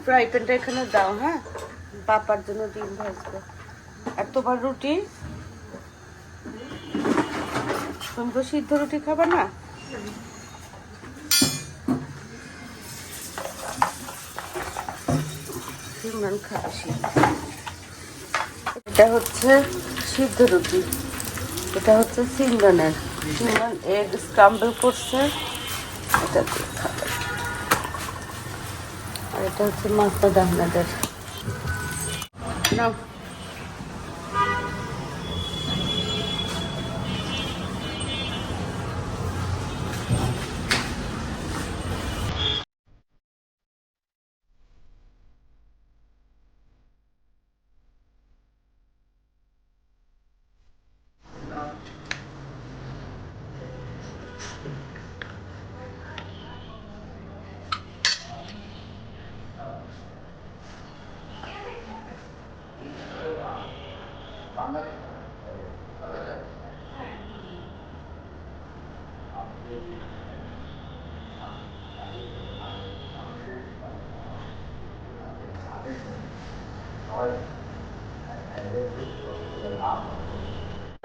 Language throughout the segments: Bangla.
ফ্রাই প্যানটা এখানে দাও, হ্যাঁ, পাপার জন্য ডিম ভাজবো। আর তোমার রুটি, তুমি তো সিদ্ধ রুটি খাবে না? সিমরান খাবে সিদ্ধ। এটা হচ্ছে সিদ্ধ রুটি, এটা হচ্ছে সিমরানের। সিমরান এগ স্ক্রাম্বল করছে, এটা দিয়ে খাবে। আর এটা হচ্ছে মাস্টার্ড আপনাদের নাও।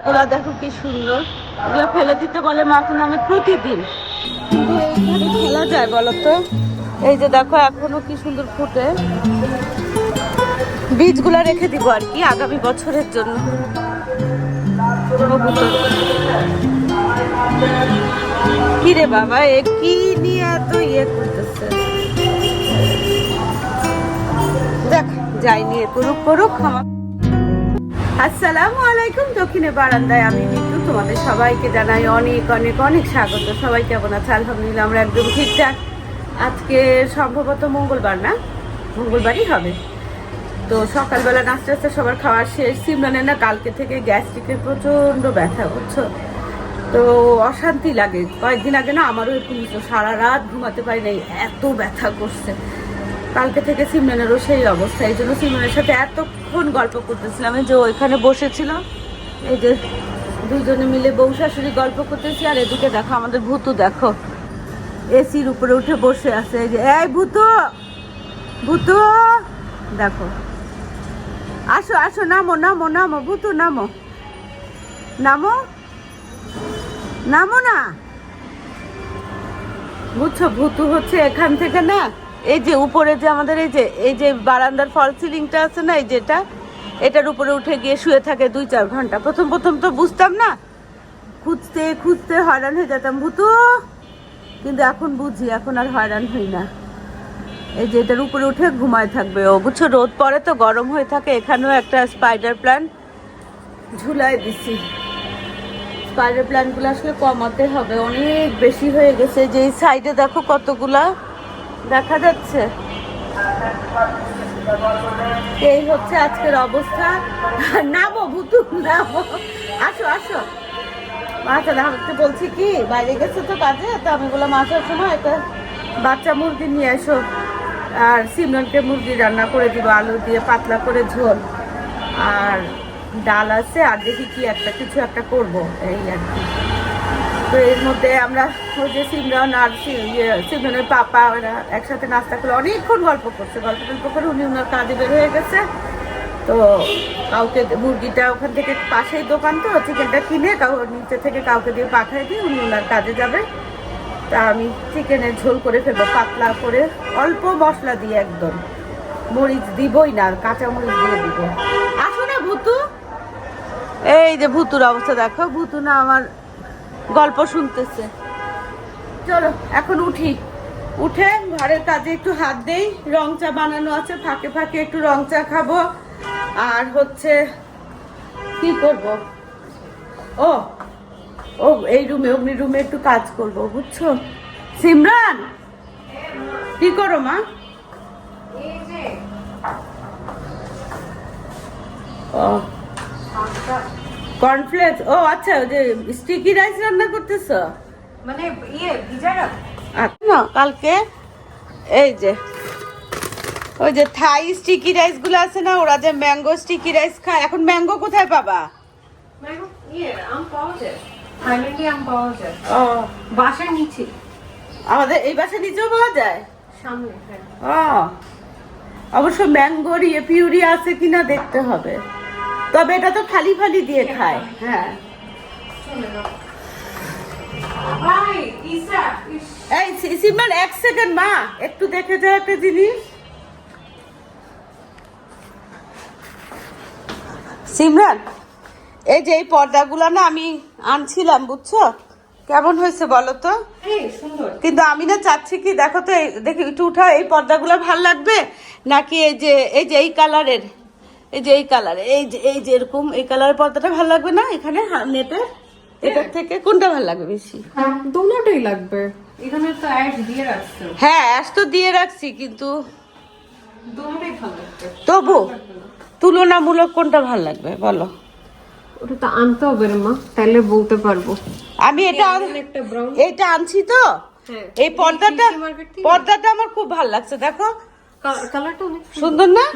ওরা দেখো কি সুন্দর, ওগুলো ফেলে দিতে বলে মাকে আমি প্রতিদিন, কিন্তু এইভাবে খেলা যায় বলো তো? এই যে দেখো এখনো কি সুন্দর ফুটে, বীজগুলা রেখে দিব আর কি আগামী বছরের জন্য। কি রে বাবা, এ কি নিয়ে এত ইয়ে করতেছে? দেখ, যাই নিয়ে করুক করুক। আসসালামু আলাইকুম। দক্ষিণে বারান্দায় আমি মিতু, তোমাদের সবাইকে জানাই অনেক অনেক অনেক স্বাগত। সবাই কেমন আছে? আলহামদুলিল্লাহ আমরা একদম ঠিকঠাক। আজকে সম্ভবত মঙ্গলবার, না মঙ্গলবারই হবে। তো সকালবেলা নাস্তা টাস্তা সবার খাওয়া শেষ। সিমরানের না কালকে থেকে গ্যাস্ট্রিকের প্রচন্ড ব্যথা, বুঝছো তো? অশান্তি লাগে। কয়েকদিন আগে না আমারও এরকম সারা রাত ঘুমাতে পারি নাই, এত ব্যথা করছে। কালকে থেকে সিমরানেরও সেই অবস্থা। এই জন্য সিমরানের সাথে এতক্ষণ গল্প করতেছিলাম। এই যে ওইখানে বসেছিল, এই যে দুজনে মিলে বউ শাশুড়ি গল্প করতেছি। আর এদিকে দেখো আমাদের ভূতু, দেখো এসির উপরে উঠে বসে আছে। এই যে এই ভূতু, ভূতু দেখো, আসো আসো, নামো নামো নামো, ভূতু নামো নামো নামো না, বুঝছো? ভূতু হচ্ছে এখান থেকে না, এই যে উপরে যে আমাদের এই যে বারান্দার ফল সিলিংটা আছে না, এই যেটা, এটার উপরে উঠে গিয়ে শুয়ে থাকে 2-4 ঘন্টা। প্রথম প্রথম তো বুঝতাম না, খুঁজতে খুঁজতে হয়রান হয়ে যেতাম ভূতু, কিন্তু এখন বুঝি, এখন আর হয়রান হই না। এই যে এটার উপরে উঠে ঘুমায় থাকবে ও, বুঝছো? রোদ পড়ে তো গরম হয়ে থাকে। এখানেও একটা স্পাইডার প্ল্যান্ট ঝুলাই দিছি। স্পাইডার প্ল্যান্টগুলো আসলে কমাতে হবে, অনেক বেশি হয়ে গেছে। যে এই সাইডে দেখো কতগুলা দেখা যাচ্ছে। এই হচ্ছে আজকের অবস্থা। নামো ভূতু, নামো, আসো আসো। মাছ আমাকে বলছি কি, বাইরে গেছে তো কাজে, তো আমি বললাম আসার সময় একটা বাচ্চা মুরগি নিয়ে এসো, আর সিমরনকে মুরগি রান্না করে দিব আলু দিয়ে পাতলা করে ঝোল, আর ডাল আছে, আর দেখি কি একটা কিছু একটা করবো এই আর কি। তো এর মধ্যে আমরা ওই যে সিমরন আর সিমরনের পাপা ওরা একসাথে নাস্তা করে অনেকক্ষণ গল্প করছে। গল্প করে উনি ওনার কাজে বের হয়ে গেছে। তো কাউকে মুরগিটা ওখান থেকে পাশেই দোকান, তো চিকেনটা কিনে নিচে থেকে কাউকে দিয়ে পাঠিয়ে দিয়ে উনি ওনার কাজে যাবে। তা আমি চিকেনের ঝোল করে ফেলবো পাতলা করে, অল্প মশলা দিয়ে, একদম মরিচ দিবই না, কাঁচা মরিচ দিয়ে দিব। আসো না ভূতু, এই যে ভূতুর অবস্থা দেখো। ভূতু না আমার গল্প শুনতেছে। চলো এখন উঠি, উঠে ঘরের কাজে একটু হাত দেই। রং চা বানানো আছে, ফাঁকে ফাঁকে একটু রং চা খাবো। আর হচ্ছে কি করব, ও ও এই রুমে, অগ্নি রুমে একটু কাজ করব, বুঝছো? সিমরান কি করো মা? ও কর্নফ্লেক্স, ও আচ্ছা, ওই যে স্টিকি রাইস রান্না করতেছো, মানে ভিজা রাখ। আচ্ছা কালকে এই যে ওই যে থাই স্টিকি রাইস গুলো আছে না, ওরা যে ম্যাঙ্গো স্টিকি রাইস খায়। এখন ম্যাঙ্গো কোথায় পাবা? আম পাওয়া যায়, থাইল্যান্ডে আম পাওয়া যায়। ও বাসার নিচে, আমাদের এই বাসার নিচেও পাওয়া যায় সামনে। ও অবশ্য ম্যাঙ্গোর পিউরি আছে কিনা দেখতে হবে, তবে এটা তো খালি খালি দিয়ে খায়। হ্যাঁ Hi, Isa. এই সিমরান এক সেকেন্ড মা, একটু দেখে যাও একটা জিনিস। সিমরান, এই যে এই পর্দাগুলো না আমি আনছিলাম, বুঝছো? কেমন হয়েছে বলো তো? Hey, সুন্দর। কিন্তু আমি না চাচ্ছি কি, দেখো তো দেখি একটু উঠাও, এই পর্দাগুলো ভাল লাগবে নাকি এই যে এই কালারের, এই কালার, এই যে এরকম এই কালারের পর্দাটা ভালো লাগবে না এখানে নেটের? এটার থেকে কোনটা ভালো লাগবে বেশি? দুটোই লাগবে, এখানে তো অ্যাড দিয়ে রাখছো। হ্যাঁ অ্যাশ তো দিয়ে রাখছি, কিন্তু দুটোই ভালো লাগবে। তবু তুলনামূলক কোনটা ভালো লাগবে বলো? ওটা তো আনতে হবে রে মা, তাহলে বলতে পারবো। আমি এটা একটা ব্রাউন। এটা আনছি তো, হ্যাঁ। এই পর্দাটা আমার খুব ভালো লাগছে, দেখো কালারটা অনেক সুন্দর না?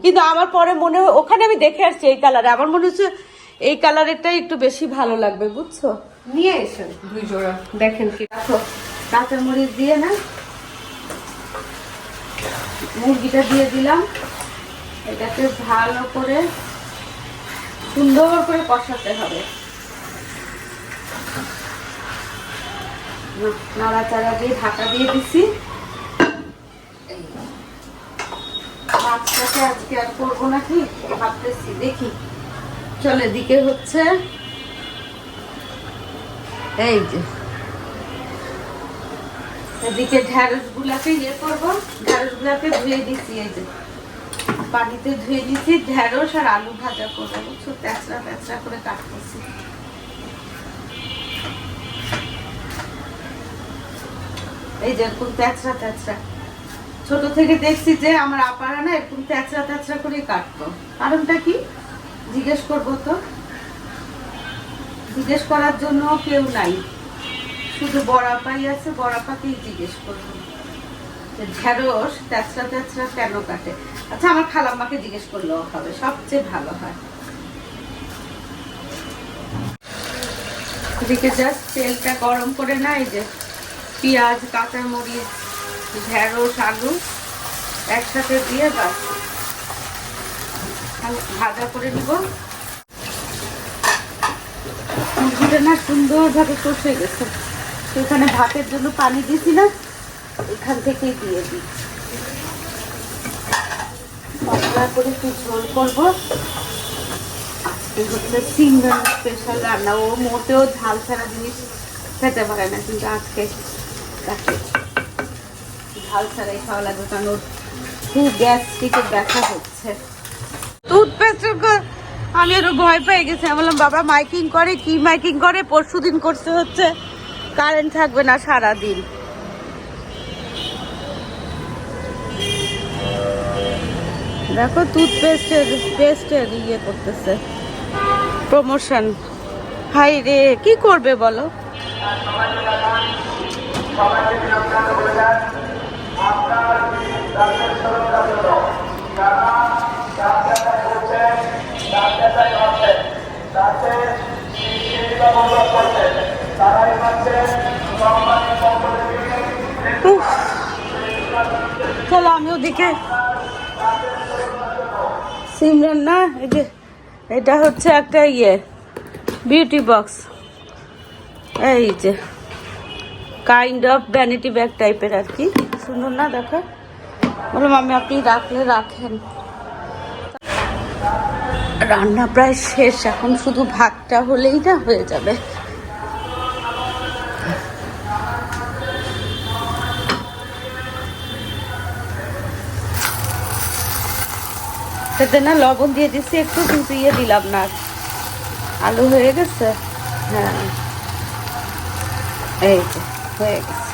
কিন্তু আমার পরে মনে হয়, ওখানে আমি দেখে আসছি এই কালারে, আমার মনে হচ্ছে এই কালারেরটাই একটু বেশি ভালো লাগবে, বুঝছো? নিয়ে এসেন 2 জোড়া, দেখেন কি। দেখো কাঁচামরিচ দিয়ে না মুরগিটা দিয়ে দিলাম, এটাকে ভালো করে সুন্দর করে কষাতে হবে, নাড়াচাড়া দিয়ে ঢাকা দিয়ে দিছি। মাছটাকে আজকে আর করবো নাকি ভাবতেছি, দেখি। চলে দিকে হচ্ছে এই যে এদিকে ঢ্যাঁড়স গুলাকে করবো, ঢ্যাঁড়স গুলাকে ধুয়ে দিচ্ছি, এই যে পানিতে ধুয়ে দিচ্ছি। ঢ্যাঁড়স আর আলু ভাজা করবো, বুঝছো? তেঁচড়া তেঁচড়া করে কাটতেছি। এই যে এরকম তেঁচড়া তেঁচড়া, ছোট থেকে দেখছি যে আমার আপারা না এরকম তেঁচড়া তেঁচড়া করে কাটতো। কারণটা কি জিজ্ঞেস করবো তো? জিজ্ঞেস করার জন্য কেউ নাই, শুধু বড়াপাই আছে, বড়াপাকেই জিজ্ঞেস করবো ঢেঁড়স তেঁচড়া তেঁচড়া কেন কাটে। আচ্ছা আমার খালাম্মাকে জিজ্ঞেস করলেও হবে, সবচেয়ে ভালো হয়। এদিকে জাস্ট তেলটা গরম করে না, এই যে পেঁয়াজ, কাঁচামরিচ, ঢেঁড়স, আলু একসাথে দিয়ে বাস ভাজা করে নিব। মুরগিটা না সুন্দরভাবে কষে গেছে, সেখানে ভাতের জন্য পানি দিছি না, এখান থেকেই দিয়ে দিই। পাতলা করে একটু ঝোল করবো। আজকে হচ্ছে সিমরান স্পেশাল রান্না, ও মোটেও ঝাল ছাড়া জিনিস খেতে পারে না, কিন্তু আজকে তাকে ঝাল ছাড়াই খাওয়া লাগবে, কারণ ওর খুব গ্যাস্ট্রিকের ব্যথা হচ্ছে। টুথপেস্ট আমি আরো ভয় পেয়ে গেছি, আমি বললাম বাবা মাইকিং করে, কি মাইকিং করে? পরশুদিন করতে হচ্ছে, কারেন্ট থাকবে না সারাদিন। দেখো পেস্টের ইয়ে করতেছে, প্রমোশন। হাই রে, কি করবে বলো? চলো আমি ওদিকে। সিমরান না, এই যে এটা হচ্ছে একটা বিউটি বক্স, এই যে কাইন্ড অফ ভ্যানিটি ব্যাগ টাইপের আর কি, সুন্দর না? দেখো, বললাম আমি আপনি রাখলে রাখেন। রান্না প্রায় শেষ, এখন শুধু ভাতটা হলেই না হয়ে যাবে। এতে না লবণ দিয়ে দিচ্ছি একটু, কিন্তু দিলাম না। আলু হয়ে গেছে, হ্যাঁ এই যে হয়ে গেছে।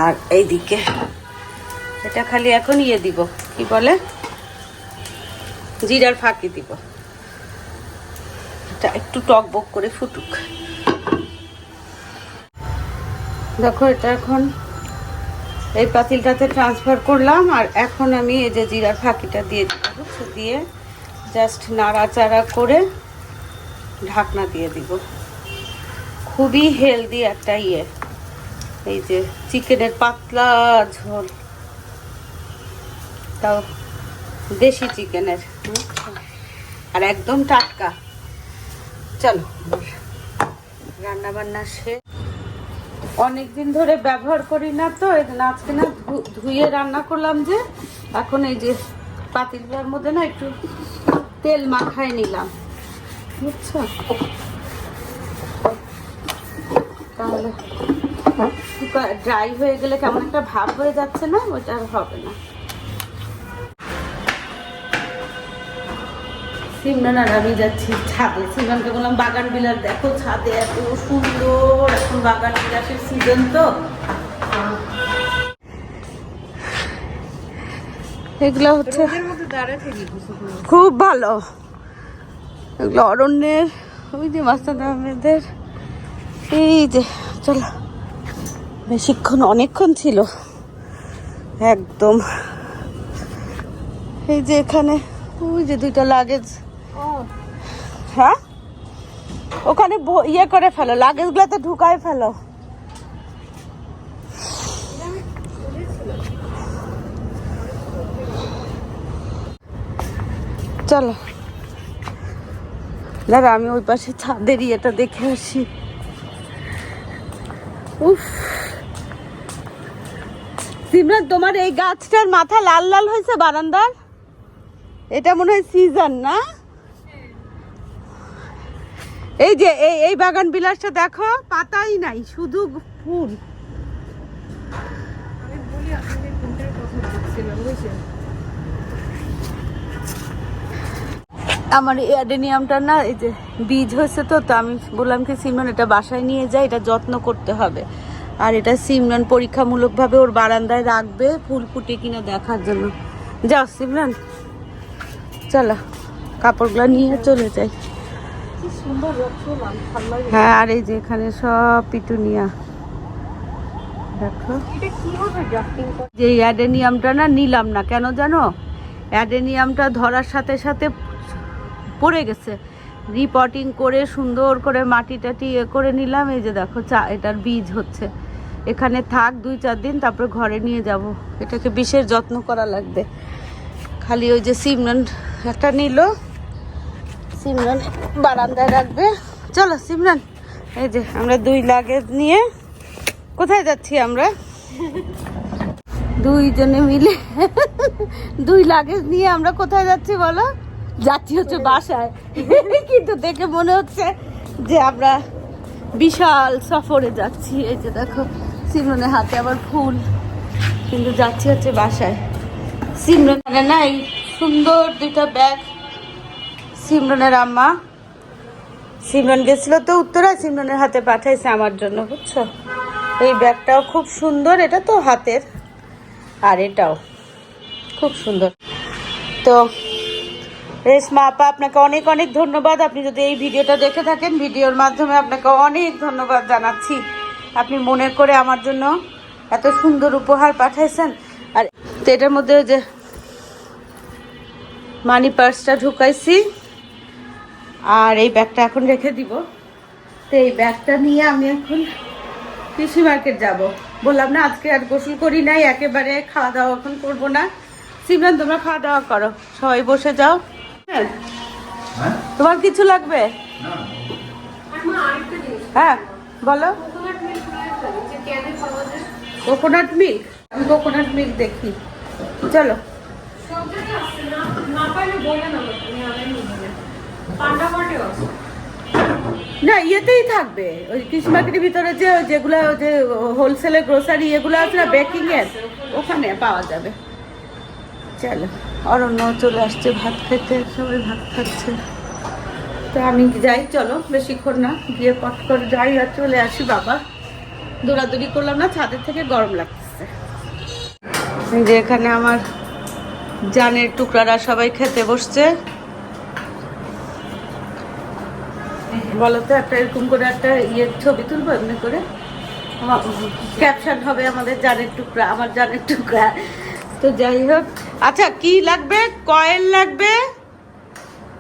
আর এইদিকে এটা খালি এখন দিব, কি বলে, জিরার ফাঁকি দিব। এটা একটু টক বক করে ফুটুক। দেখো এটা এখন এই পাতিলটাতে ট্রান্সফার করলাম, আর এখন আমি এই যে জিরার ফাঁকিটা দিয়ে দিব, দিয়ে জাস্ট নাড়াচাড়া করে ঢাকনা দিয়ে দিব। খুবই হেলদি একটা ইয়ে। এই যে চিকেনের পাতলা ঝোল, তাও দেশি চিকেনের, আর একদম টাটকা। চলো রান্না বান্না শেষ। অনেকদিন ধরে ব্যবহার করি না তো, এই জন্য আজকে না ধুয়ে রান্না করলাম, যে এখন এই যে পাতিলগুলোর মধ্যে না একটু তেল মাখায় নিলাম, বুঝছো? তাহলে ড্রাই হয়ে গেলে কেমন একটা ভাব হয়ে যাচ্ছে না, ওইটা আর হবে না। সিমরান আর আমি যাচ্ছি ছাদে। সিমরানকে বললাম বাগান বিলাস দেখো ছাদে এত সুন্দর, এখন বাগান বিলাসের সিজন তো। এগুলো হচ্ছে খুব ভালো, এগুলো অরণ্যের, ওই যে মাস্টার আহমেদের। এই যে চলো, বেশিক্ষণ অনেকক্ষণ ছিল একদম। এই যে এখানে ওই যে দুইটা লাগেজ, হ্যাঁ ওখানে ইয়ে করে ফেলো, লাগেজ গুলাতে ঢুকায় ফেলো। চলো দাদা, আমি ওই পাশে ছাদের ইয়েটা দেখে আসি। উফ সিমরান, তোমার এই গাছটার মাথা লাল লাল হয়েছে বারান্দার, এটা মনে হয় সিজন না? এই যে এই বাগান বিলাসটা দেখো, পাতাই নাই, শুধু ফুল। আমার এই অ্যাডেনিয়ামটা না, এই যে বীজ হয়েছে তো, তো আমি বললাম কি সিমরান এটা বাসায় নিয়ে যাই, এটা যত্ন করতে হবে। আর এটা সিমরান পরীক্ষামূলকভাবে ওর বারান্দায় রাখবে ফুল ফুটে কিনা দেখার জন্য। যাও সিমরান, চলো কাপড়গুলো নিয়ে চলে যাই। হ্যাঁ, আর এই যে এখানে সব পিটুনিয়া দেখো। যে অ্যাডেনিয়ামটা না নিলাম না কেন জানো, অ্যাডেনিয়ামটা ধরার সাথে সাথে পড়ে গেছে, রিপটিং করে সুন্দর করে মাটি টাটি এ করে নিলাম। এই যে দেখো এটার বীজ হচ্ছে, এখানে থাক 2-4 দিন, তারপরে ঘরে নিয়ে যাব। এটাকে বিশেষ যত্ন করা লাগবে। খালি ওই যে সিমরান একটা নিল, সিমরান বারান্দায় রাখবে। চলো সিমরান, এই যে আমরা 2 লাগেজ নিয়ে কোথায় যাচ্ছি আমরা? দুইজনে মিলে 2 লাগেজ নিয়ে আমরা কোথায় যাচ্ছি বলো? যাচ্ছি হচ্ছে বাসায়। কিন্তু দেখে মনে হচ্ছে যে আমরা বিশাল সফরে যাচ্ছি। এই যে দেখো সিমরানের হাতে আবার ফুল, কিন্তু যাচ্ছি হচ্ছে বাসায়। সিমরান না এই সুন্দর 2টা ব্যাগ সিমরানের আম্মা, সিমরান গেছিল তো উত্তরায়, সিমরানের হাতে পাঠাইছে আমার জন্য, বুঝছো? এই ব্যাগটাও খুব সুন্দর, এটা তো হাতের, আর এটাও খুব সুন্দর। তো রেশমা আপা, আপনাকে অনেক অনেক ধন্যবাদ। আপনি যদি এই ভিডিওটা দেখে থাকেন, ভিডিওর মাধ্যমে আপনাকে অনেক ধন্যবাদ জানাচ্ছি। আপনি মনে করে আমার জন্য এত সুন্দর উপহার পাঠাইছেন। আর তো এটার মধ্যে যে মানি পার্সটা ঢুকাইছি, আর এই ব্যাগটা এখন রেখে দিব। তো এই ব্যাগটা নিয়ে আমি এখন কৃষি মার্কেট যাব। বললাম না আজকে আর গোসল করি নাই, একেবারে খাওয়া দাওয়া এখন করবো না। সিমরান তোমরা খাওয়া দাওয়া করো, সবাই বসে যাও। হ্যাঁ, তোমার কিছু লাগবে? হ্যাঁ বলো। কোকোনাট মিল্ক, আমি কোকোনাট মিল্ক দেখি। চলো না, ইয়েতেই থাকবে ওই কৃষি মার্কেটের ভিতরে, যে যেগুলো যে হোলসেলের গ্রোসারি এগুলো আছে না বেকিং এর, ওখানে পাওয়া যাবে। চলো, অরণ্য চলে আসছে ভাত খেতে, সবাই ভাত খাচ্ছে। তো আমি যাই, চলো বেশিক্ষণ না, গিয়ে পট করে যাই আর চলে আসি। বাবা দৌড়াদৌড়ি করলাম না, ছাদের থেকে গরম লাগতেছে। এই যে এখানে আমার জানের টুকরারা সবাই খেতে বসছে। বলো তো, একটা এরকম করে একটা ইয়ের ছবি তুলবো, এমনি করে ক্যাপশন হবে আমাদের জানের টুকরা, আমার জানের টুকরা। তো যাই হোক, আচ্ছা কি লাগবে? কয়েল লাগবে,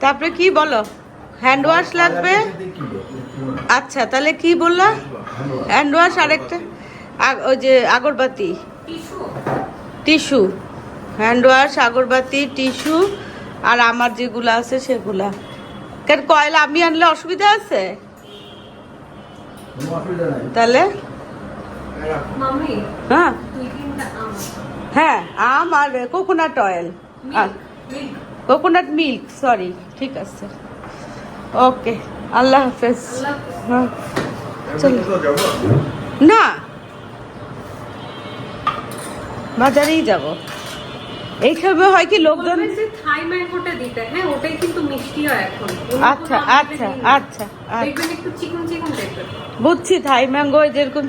তারপরে কি বলো, হ্যান্ড ওয়াশ লাগবে, আচ্ছা তাহলে কি বললা? হ্যান্ড ওয়াশ আর একটা ওই যে আগরবাতি, টিস্যু, হ্যান্ড ওয়াশ, আগরবাতি, টিস্যু আর আমার যেগুলো আছে সেগুলা। কেন কয়লা আমি আনলে অসুবিধা আছে? তাহলে মাম্মি হ্যাঁ 2-3টা আম, হ্যাঁ আম আর কোকোনাট অয়েল আর মিল্ক। কোকোনাট মিল্ক, সরি, ঠিক আছে, ওকে, আল্লাহ হাফেজ। আল্লাহ হ্যাঁ চলো না, বাজারেই যাব এই সময়। হয় কি লোকজন, বলবেন যে থাই ম্যাঙ্গোটা দিতে, হ্যাঁ ওটাই কিন্তু মিষ্টি হয় এখন। অন্য আচ্ছা কোনো আম আচ্ছা দিলে না। আচ্ছা আচ্ছা দেখবেন একটু চিকন চিকন টাইপের। বুঝছি, থাই ম্যাঙ্গো যেরকম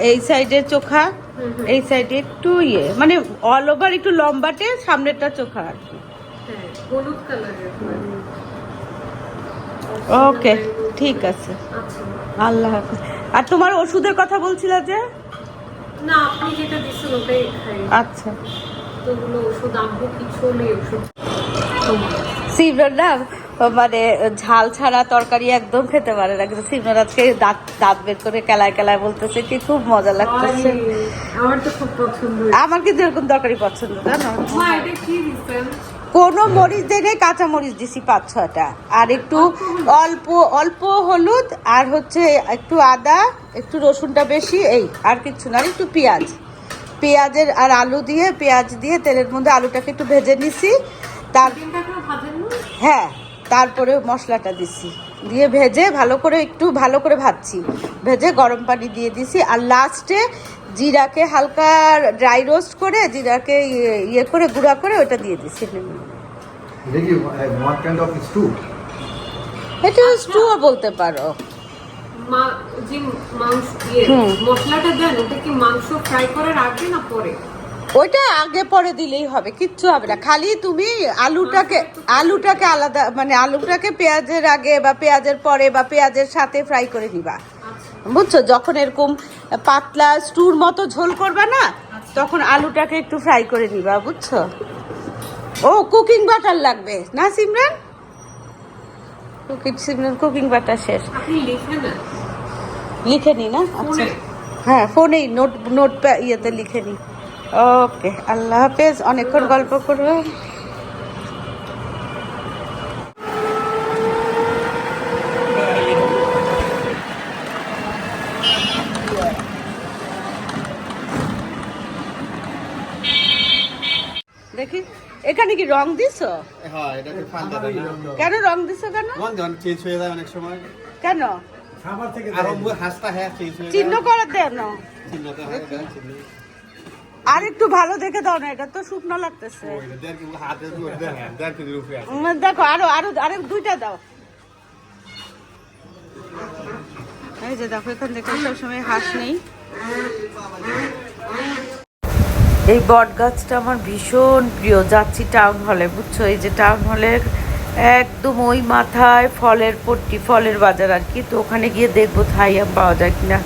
এই সাইডে চোখা, এই সাইডে একটু ইয়ে মানে অল ওভার একটু লম্বাটে, সামনেরটা চোখা আর কি। হ্যাঁ হলুদ কালারের। ওকে ঠিক আছে, আচ্ছা আল্লাহ হাফেজ। আর তোমার ওষুধের কথা বলছিলা যে? না আপনি যেটা দিচ্ছেন ওটাই খাই। আচ্ছা তো ওগুলো ওষুধ আনবো কিছু নেই ওষুধ। সিমরান না মানে ঝাল ছাড়া তরকারি একদম খেতে পারে না, কিন্তু সিমরান আজকে দাঁত দাঁত বের করে কেলায় কেলায় বলতেছে কি খুব মজা লাগতেছে। আমার তো খুব পছন্দ। আমার কিন্তু এরকম তরকারি পছন্দ, জানো? মা এটা কি দিচ্ছেন? কোনো মরিচ দেয়, কাঁচা মরিচ দিছি 5-6টা, আর একটু অল্প অল্প হলুদ, আর হচ্ছে একটু আদা, একটু রসুনটা বেশি, এই আর কিচ্ছু না, আর একটু পেঁয়াজের আর আলু দিয়ে, পেঁয়াজ দিয়ে তেলের মধ্যে আলুটাকে একটু ভেজে নিছি, তার চিকেনটাকেও ভাজেন না? হ্যাঁ তারপরে মশলাটা দিছি, দিয়ে ভেজে ভালো করে একটু ভালো করে ভাজছি, ভেজে গরম পানি দিয়ে দিছি, আর লাস্টে জিরাকে হালকা ড্রাই রোস্ট করে জিরাকে ইয়ে করে গুঁড়া করে ওটা দিয়ে দিছি। দেখি what kind of stew? এটা স্টুও বলতে পারো। মা যে মাংস মশলাটা দেন ওটা কি মাংস ফ্রাই করার আগে না পরে? ওইটা আগে পরে দিলেই হবে, কিচ্ছু হবে না, খালি তুমি আলুটাকে আলাদা মানে আলুটাকে পেঁয়াজের আগে বা পেঁয়াজের পরে বা পেঁয়াজের সাথে ফ্রাই করে নিবা, বুঝছো? যখন এরকম পাতলা স্টুর মতো ঝোল করবা না, তখন আলুটাকে একটু ফ্রাই করে নিবা, বুঝছো? ও কুকিং বাটার লাগবে না সিমরান? কুকিং বাটার শেষ, আপনি লিখে না লিখে নি না? আচ্ছা হ্যাঁ ফোনেই নোট ইয়েতে লিখে নি। ওকে আল্লাহ হাফেজ, অনেকক্ষণ গল্প করবো। দেখি এখানে কি রং দিছো? হ্যাঁ এটাকে ফালতে দেয় না। কেন রং দিছো কেন? রং চেঞ্জ হয়ে যায় অনেক সময়। কেন আর হাঁসটা হ্যাঁ চেঞ্জ হয়ে যায়। চিহ্ন করে দেও না? চিহ্নটা হয় এটা চিহ্ন। আর একটু ভালো দেখে দাও না, এটা তো শুকনো লাগতেছে। ওই দেড় কিলো হাতে দুধ দেয় হ্যাঁ দেড় কেজির উপরে আছে। দেখো আরো আরো আরো দুইটা দাও। এই যে দেখো এখান থেকে সবসময় হাঁস নেই। এই বট গাছটা আমার ভীষণ প্রিয়, যাচ্ছি টাউন হলে, বুঝছো? এই যে টাউন হলের একদম ওই মাথায় ফলের পট্টি, ফলের বাজার আর কি, তো ওখানে গিয়ে দেখবো থাই আম পাওয়া যায় কিনা।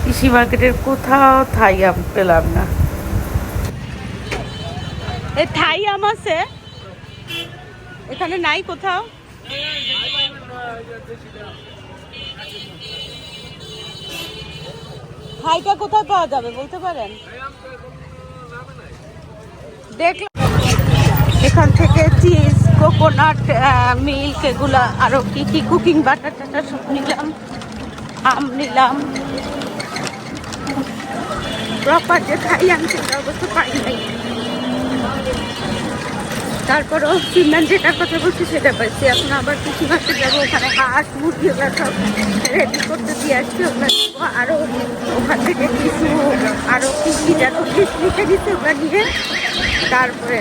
কৃষি মার্কেটের কোথাও থাই আম পেলাম না। এই থাই আম আছে এখানে, নাই কোথাও? থাইটা কোথায় পাওয়া যাবে বলতে পারেন? দেখলাম এখান থেকে চিজ, কোকোনাট মিল্ক, এগুলা আরো কি কি কুকিং বাটার টাটার সব নিলাম, আম নিলাম। প্রপার যে খাই আমি সেটা অবশ্য পাই নাই, তারপরও সিমরান যেটার কথা বলছি সেটা পাইছি। এখন আবার কৃষি মার্কেট যাবো, ওখানে হাঁস মুরগি ওগুলো সব রেডি করতে দিয়ে আসছি, ওগুলো আরও ওখান থেকে কিছু আরও কি কি যেন লিস্ট লিখে দিচ্ছে, ওগুলো নিয়ে তারপরে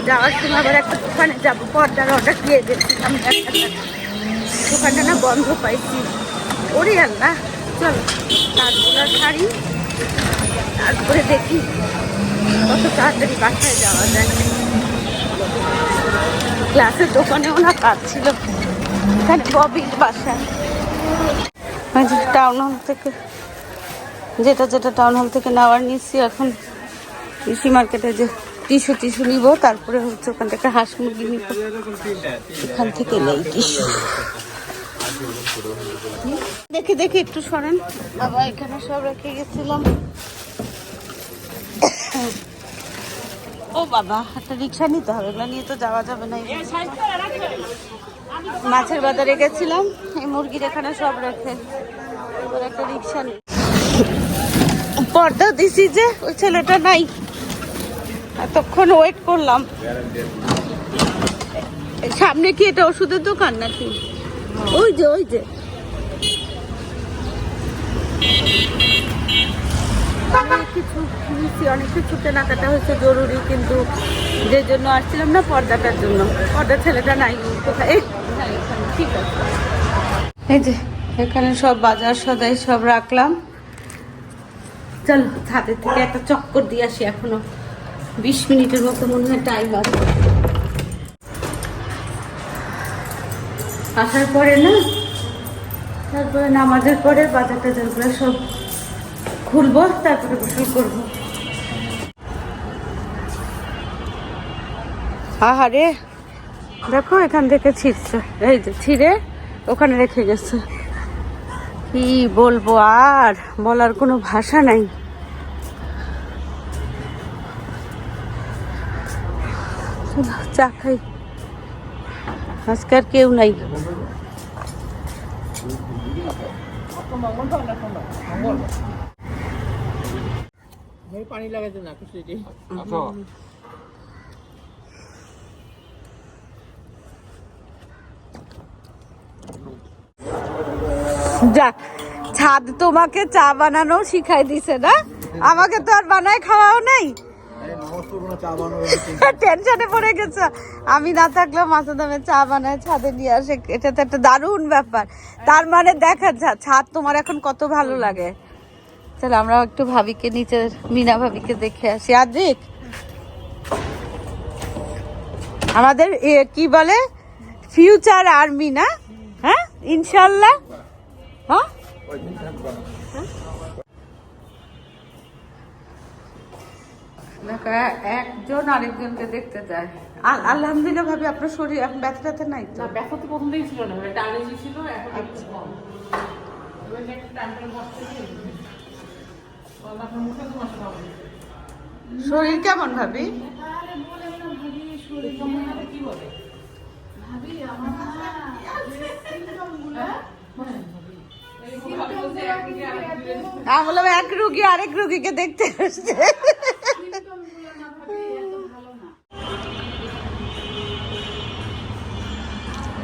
যাওয়ার সময় আবার একটা দোকানে যাবো, পর্দার অর্ডার দিয়ে গেছিলাম, দোকানটা না বন্ধ পাইছি। ওরে আল্লাহ, চলো কাজগুলো ছাড়ি, তারপরে দেখি কত তাড়াতাড়ি বাসায় যাওয়া যায়। ক্লাসের দোকানেও না কাজ ছিল, এখানে ববির বাসায়। টাউন হল থেকে যেটা টাউন হল থেকে নেওয়ার নিচ্ছি, এখন কৃষি মার্কেটে যে টিস্যু নিব, তারপরে হচ্ছে ওখান থেকে হাঁস মুরগি নিব, এখান থেকে নেই টিস্যু। দেখি দেখি একটু সরেন, বাবা এখানে সব রেখে গেছিলাম। ও বাবা, একটা রিক্সা নিতে হবে, এগুলো নিয়ে তো যাওয়া যাবে না। মাছের বাজারে গেছিলাম, এই মুরগির এখানে সব রেখে এবার একটা রিক্সা নিই। পর্দা দিছি যে ওই ছেলেটা নাই, এতক্ষণ ওয়েট করলাম। সামনে কি এটা ওষুধের দোকান নাকি? ওই যে ওই যে অনেক কিছু কেনাকাটা হয়েছে জরুরি, কিন্তু যে জন্য আসছিলাম না পর্দাটার জন্য, পর্দার ছেলেটা নাই কোথায়। ঠিক আছে, এই যে এখানে সব বাজার সদাই সব রাখলাম। চলো ছাদের থেকে একটা চক্কর দিয়ে আসি, এখনো 20 মিনিটের মতো মনে হয় টাইম আছে। আসার পরে না, তারপরে নামাজের পরে বাজার টাজারগুলো সব খুলবো, তারপরে গোসল করবো। আহারে দেখো এখান থেকে ছিঁড়ছে, এই যে ছিঁড়ে ওখানে রেখে গেছে। কি বলবো, আর বলার কোনো ভাষা নাই। চা খাই, আজকে আর কেউ নাই। পানি লাগাইছে না খুশি যাক, ছাদ তোমাকে চা বানানো শিখাই দিছে না, আমাকে তো আর বানায় খাওয়াও নাই। টেনশনে পড়ে গেছে, আমি না থাকলেও মাসুদ আহমেদ চা বানায় ছাদে নিয়ে আসে, এটা তো একটা দারুণ ব্যাপার। তার মানে দেখা ছাদ তোমার এখন কত ভালো লাগে। চলো আমরা একটু ভাবিকে নিচে, মিনা ভাবিকে দেখে আসি। আদ্রিক, আমাদের কি বলে ফিউচার আর্মি না? হ্যাঁ ইনশাল্লাহ। হ্যাঁ একজন আরেকজনকে দেখতে যায়। আলহামদুলিল্লাহ ভাবি, আপনার শরীর এখন ব্যথা ট্যাথা নাই তো? না, ব্যথা তো প্রথম থেকেই ছিল না, এটা অ্যালার্জি ছিল, এখন একটু কম। এবার একটু টাইম করে বসতে দিই। আপনার মুখে তো মাসা হবে। শরীর কেমন ভাবি? আরে বলেন না ভাবি, শরীর কেমন হবে কি বলে? ভাবি আমার সিম্পটমগুলো আমি বললাম এক রুগী আরেক রুগীকে দেখতে আসছে।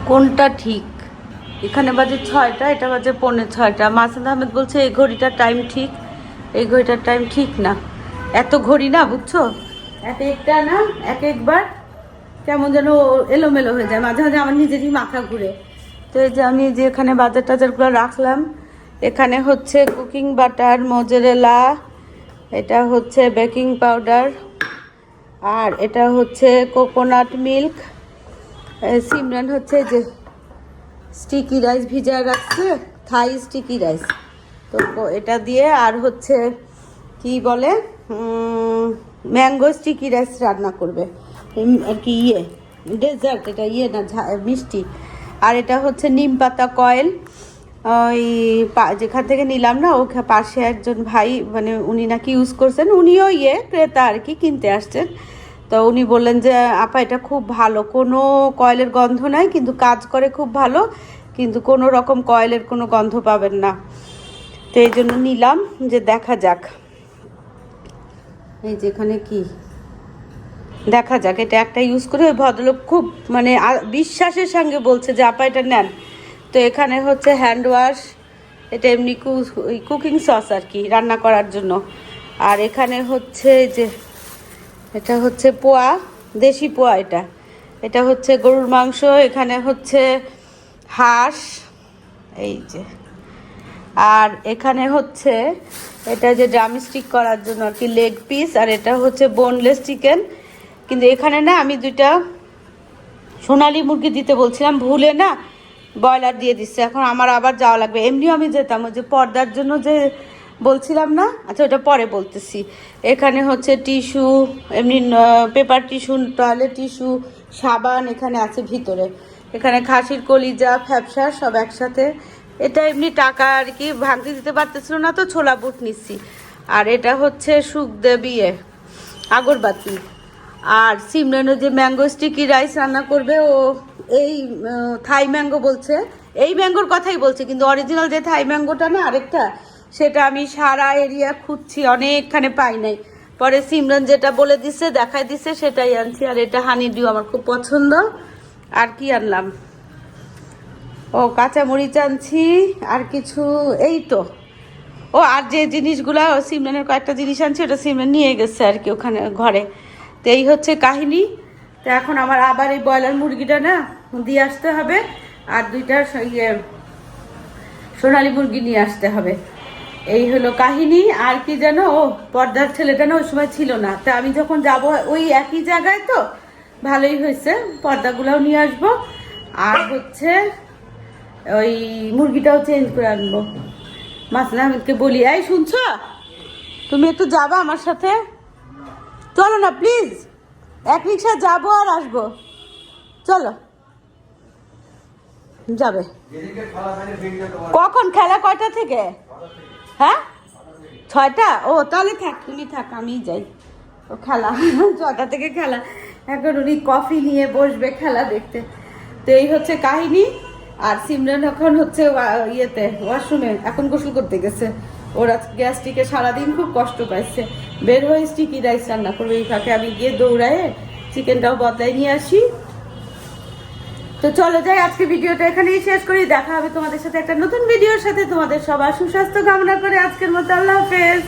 কোনটা ঠিক? এখানে বাজে 6টা, এটা বাজে 5:45। মাসুদ আহমেদ বলছে এই ঘড়িটার টাইম ঠিক, এই ঘড়িটার টাইম ঠিক না। এত ঘড়ি না, বুঝছো, এক একটা না এক একবার কেমন যেন এলোমেলো হয়ে যায়, মাঝে মাঝে আমার নিজেরই মাথা ঘুরে। তো এই যে আমি যে এখানে বাজার টাজারগুলো রাখলাম, এখানে হচ্ছে কুকিং বাটার, মোজারেলা, এটা হচ্ছে বেকিং পাউডার, আর এটা হচ্ছে কোকোনাট মিল্ক। সিমরান হচ্ছে যে স্টিকি রাইস ভিজায় রাখছে, থাই স্টিকি রাইস, তো এটা দিয়ে, আর হচ্ছে কি বলে ম্যাঙ্গো স্টিকি রাইস রান্না করবে আর কি, ডেজার্ট, এটা না মিষ্টি। আর এটা হচ্ছে নিম পাতা কয়েল, ওই যেখান থেকে নিলাম না, ও পাশে একজন ভাই মানে উনি নাকি ইউজ করছেন, উনিও ক্রেতা আর কি, কিনতে আসছেন। তো উনি বললেন যে আপা এটা খুব ভালো, কোনো কয়েলের গন্ধ নাই, কিন্তু কাজ করে খুব ভালো, কিন্তু কোনো রকম কয়েলের কোনো গন্ধ পাবেন না। তো এই জন্য নিলাম, যে দেখা যাক। এই যেখানে কি দেখা যাক, এটা একটা ইউজ করে ওই ভদ্রলোক খুব মানে বিশ্বাসের সঙ্গে বলছে যে আপা এটা নেন। তো এখানে হচ্ছে হ্যান্ড ওয়াশ, এটা এমনি কুকিং সস আর কি, রান্না করার জন্য। আর এখানে হচ্ছে যে এটা হচ্ছে পোয়া, দেশি পোয়া, এটা হচ্ছে গরুর মাংস, এখানে হচ্ছে হাঁস, এই যে। আর এখানে হচ্ছে এটা যে ড্রামস্টিক করার জন্য আর কি, লেগ পিস, আর এটা হচ্ছে বোনলেস চিকেন। কিন্তু এখানে না আমি 2টা সোনালি মুরগি দিতে বলছিলাম, ভুলে না ব্রয়লার দিয়ে দিচ্ছে। এখন আমার আবার যাওয়া লাগবে, এমনিও আমি যেতাম, ওই যে পর্দার জন্য যে বলছিলাম না, আচ্ছা ওটা পরে বলতেছি। এখানে হচ্ছে টিস্যু, এমনি পেপার টিস্যু, টয়লেট টিস্যু, সাবান এখানে আছে ভিতরে। এখানে খাসির কলিজা ফ্যাপসা সব একসাথে। এটা এমনি টাকা আর কি ভাঙতে দিতে পারতেছিল না, তো ছোলা বুট নিচ্ছি। আর এটা হচ্ছে সুখদেবী আগরবাতি। আর সিমরানের যে ম্যাঙ্গো স্টিকি রাইস রান্না করবে, ও এই থাই ম্যাঙ্গো বলছে, এই ম্যাঙ্গোর কথাই বলছে, কিন্তু অরিজিনাল যে থাই ম্যাঙ্গোটা না আরেকটা, সেটা আমি সারা এরিয়া খুঁজছি, অনেকখানে পাই নাই। পরে সিমরান যেটা বলে দিছে দেখাই দিছে সেটাই আনছি। আর এটা হানি ডিউ আমার খুব পছন্দ। আর কি আনলাম, ও কাঁচামরিচ আনছি আর কিছু, এই তো। ও আর যে জিনিসগুলো সিমরানের কয়েকটা জিনিস আনছি, ওটা সিমরান নিয়ে গেছে আর কি ওখানে ঘরে। তো এই হচ্ছে কাহিনী। তো এখন আমার আবার এই ব্রয়লার মুরগিটা না দিয়ে আসতে হবে, আর দুইটা সোনালী মুরগি নিয়ে আসতে হবে। এই হলো কাহিনী। আর কি জানো, ও পর্দার ছেলেটা না ওই সময় ছিল না, তা আমি যখন যাব ওই একই জায়গায়, তো ভালোই হয়েছে, পর্দাগুলোও নিয়ে আসবো। আর হচ্ছে ওই মুরগিটাও চেঞ্জ করে আনবো। মাসনা আহমেদকে বলি, এই শুনছো, তুমি একটু যাবা আমার সাথে? চলো না প্লিজ, এক রিক্সা যাবো আর আসবো, চলো। যাবে কখন? খেলা কয়টা থেকে? হ্যাঁ 6টা। ও তাহলে থাক, তুমি থাক, আমি যাই। ও খেলা 6টা থেকে খেলা, এখন উনি কফি নিয়ে বসবে খেলা দেখতে। তো এই হচ্ছে কাহিনী। আর সিমরান এখন হচ্ছে ইয়েতে ওয়াশরুমে এখন গোসল করতে গেছে। ওরা গ্যাস্ট্রিকে সারাদিন খুব কষ্ট পাইছে, বের হয়ে স্টিকি রাইস রান্না করবে। এই ফাঁকে আমি গিয়ে দৌড়ায় চিকেনটাও বদলাই নিয়ে আসি। তো চলো যাই, আজকে ভিডিওটা এখানেই শেষ করি। দেখা হবে তোমাদের সাথে একটা নতুন ভিডিওর সাথে। তোমাদের সবার সুস্বাস্থ্য কামনা করে আজকের মতো আল্লাহ হাফেজ।